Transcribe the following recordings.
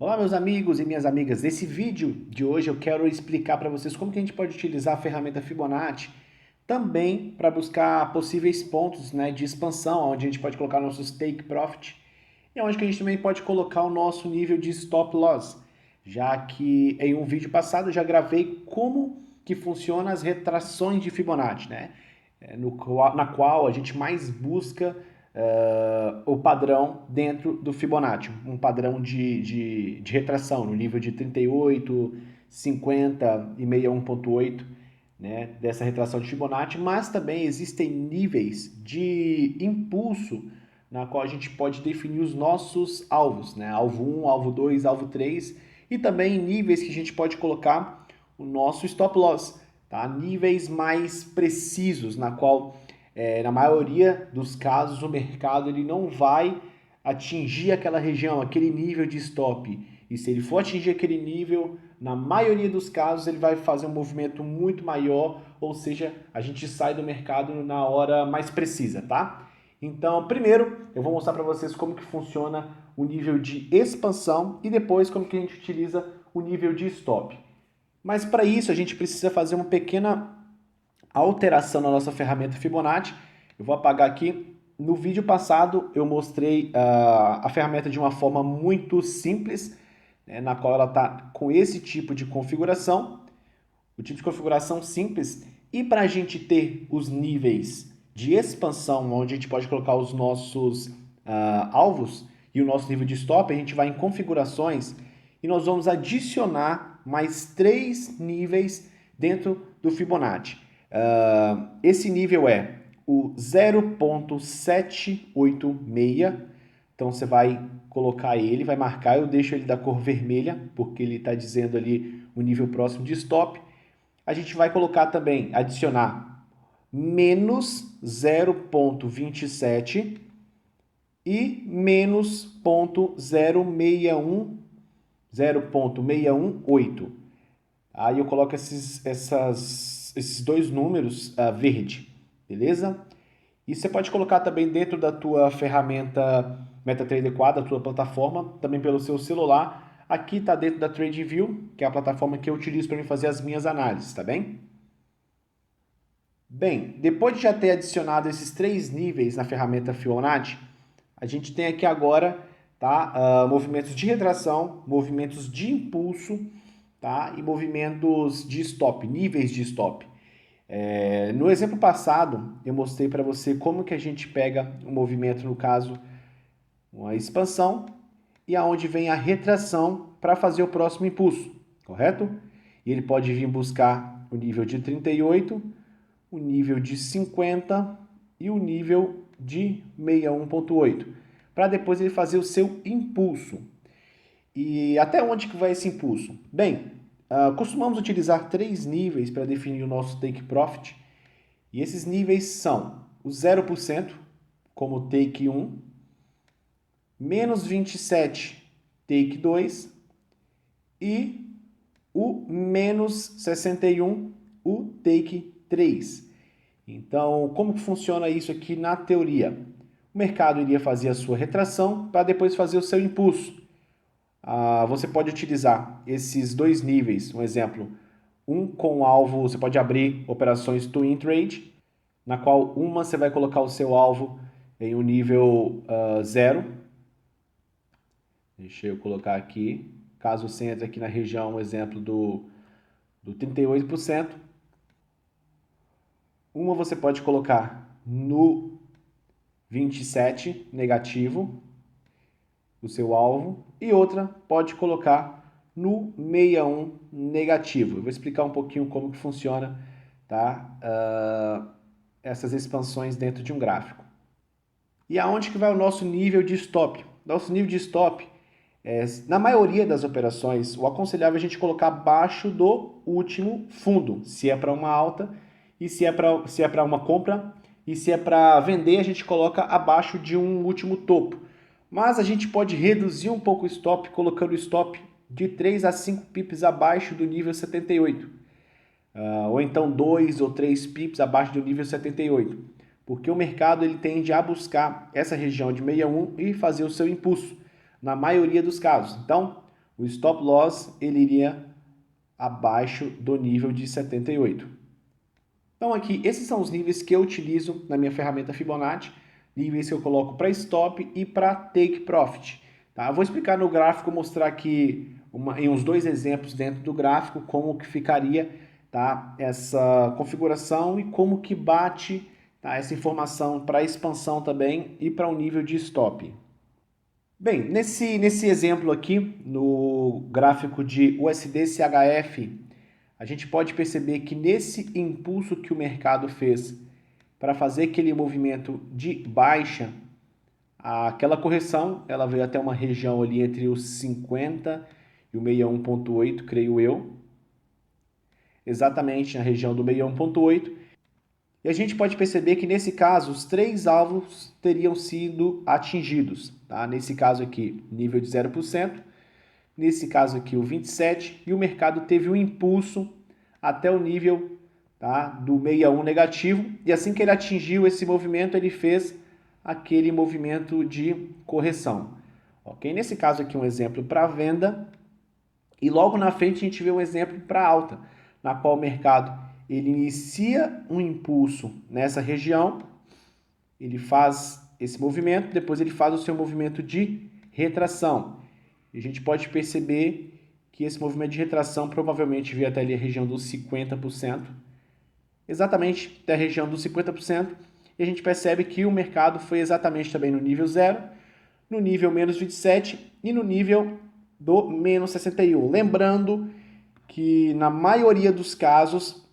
Olá, meus amigos e minhas amigas. Nesse vídeo de hoje eu quero explicar para vocês como que a gente pode utilizar a ferramenta Fibonacci também para buscar possíveis pontos, de expansão, onde a gente pode colocar nossos take profit e onde que a gente também pode colocar o nosso nível de stop loss, já que em um vídeo passado eu já gravei como que funciona as retrações de Fibonacci, na qual a gente mais busca o padrão dentro do Fibonacci, um padrão de retração no nível de 38, 50 e 61,8, dessa retração de Fibonacci, mas também existem níveis de impulso na qual a gente pode definir os nossos alvos, alvo 1, alvo 2, alvo 3, e também níveis que a gente pode colocar o nosso stop loss, tá? Níveis mais precisos, na qual na maioria dos casos o mercado ele não vai atingir aquela região, aquele nível de stop. E se ele for atingir aquele nível, na maioria dos casos ele vai fazer um movimento muito maior, ou seja, a gente sai do mercado na hora mais precisa, tá? Então, primeiro eu vou mostrar para vocês como que funciona o nível de expansão e depois como que a gente utiliza o nível de stop. Mas para isso a gente precisa fazer uma pequena alteração na nossa ferramenta Fibonacci. Eu vou apagar aqui. No vídeo passado eu mostrei a ferramenta de uma forma muito simples, na qual ela está com esse tipo de configuração, o tipo de configuração simples. E para a gente ter os níveis de expansão, onde a gente pode colocar os nossos alvos e o nosso nível de stop, a gente vai em configurações e nós vamos adicionar mais 3 níveis dentro do Fibonacci. Esse nível é o 0,786. Então você vai colocar ele, vai marcar, eu deixo ele da cor vermelha, porque ele está dizendo ali o nível próximo de stop. A gente vai colocar também, adicionar menos 0,27 e menos 0,618. Aí eu coloco esses dois números verde, beleza? E você pode colocar também dentro da tua ferramenta MetaTrader 4, da tua plataforma, também pelo seu celular. Aqui está dentro da TradingView, que é a plataforma que eu utilizo para fazer as minhas análises, tá bem? Bem, depois de já ter adicionado esses 3 níveis na ferramenta Fibonacci, a gente tem aqui agora, tá, movimentos de retração, movimentos de impulso, tá, e movimentos de stop, níveis de stop. No exemplo passado, eu mostrei para você como que a gente pega um movimento, no caso, uma expansão, e aonde vem a retração para fazer o próximo impulso, correto? E ele pode vir buscar o nível de 38, o nível de 50 e o nível de 61,8, para depois ele fazer o seu impulso. E até onde que vai esse impulso? Bem, costumamos utilizar 3 níveis para definir o nosso take profit, e esses níveis são o 0%, como take 1, menos 27, take 2, e o menos 61, o take 3. Então, como que funciona isso aqui na teoria? O mercado iria fazer a sua retração para depois fazer o seu impulso. Você pode utilizar esses 2 níveis, um exemplo, um com alvo, você pode abrir operações twin trade, na qual uma você vai colocar o seu alvo em um nível 0. Deixa eu colocar aqui, caso você entre aqui na região, um exemplo do 38%. Uma você pode colocar no 27 negativo, o seu alvo, e outra pode colocar no 61 negativo. Eu vou explicar um pouquinho como que funciona, tá? Essas expansões dentro de um gráfico. E aonde que vai o nosso nível de stop? Nosso nível de stop, na maioria das operações, o aconselhável é a gente colocar abaixo do último fundo, se é para uma alta e se é para uma compra, e se é para vender, a gente coloca abaixo de um último topo. Mas a gente pode reduzir um pouco o stop, colocando o stop de 3 a 5 pips abaixo do nível 78. Ou então 2 ou 3 pips abaixo do nível 78. Porque o mercado ele tende a buscar essa região de 61 e fazer o seu impulso, na maioria dos casos. Então, o stop loss ele iria abaixo do nível de 78. Então aqui, esses são os níveis que eu utilizo na minha ferramenta Fibonacci, níveis que eu coloco para stop e para take profit. Tá? Eu vou explicar no gráfico, mostrar aqui em uns dois exemplos dentro do gráfico como que ficaria, tá, essa configuração e como que bate, tá, essa informação para expansão também e para um nível de stop. Bem, nesse exemplo aqui, no gráfico de USD-CHF, a gente pode perceber que nesse impulso que o mercado fez para fazer aquele movimento de baixa, aquela correção, ela veio até uma região ali entre os 50 e o 61.8, creio eu. Exatamente na região do 61.8. E a gente pode perceber que nesse caso os três alvos teriam sido atingidos. Tá? Nesse caso aqui, nível de 0%. Nesse caso aqui, o 27%. E o mercado teve um impulso até o nível, tá, do 61 negativo. E assim que ele atingiu esse movimento, ele fez aquele movimento de correção. Ok? Nesse caso aqui, um exemplo para venda. E logo na frente a gente vê um exemplo para alta, na qual o mercado ele inicia um impulso nessa região, ele faz esse movimento, depois ele faz o seu movimento de retração. E a gente pode perceber que esse movimento de retração provavelmente veio até ali a região dos 50%, exatamente até a região dos 50%, e a gente percebe que o mercado foi exatamente também no nível 0, no nível menos 27 e no nível do menos 61. Lembrando que na maioria dos casos,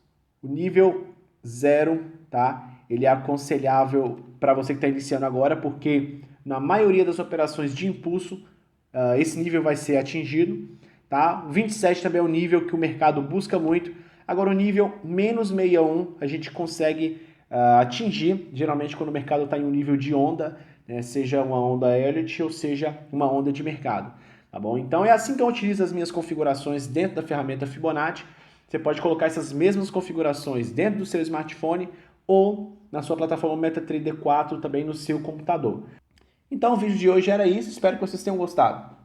o nível 0, tá? Ele é aconselhável para você que está iniciando agora, porque na maioria das operações de impulso, esse nível vai ser atingido, tá? O 27 também é um nível que o mercado busca muito. Agora o nível menos 61 a gente consegue atingir, geralmente quando o mercado está em um nível de onda, né? Seja uma onda Elliott ou seja uma onda de mercado. Tá bom? Então é assim que eu utilizo as minhas configurações dentro da ferramenta Fibonacci. Você pode colocar essas mesmas configurações dentro do seu smartphone ou na sua plataforma MetaTrader 4 também no seu computador. Então o vídeo de hoje era isso, espero que vocês tenham gostado.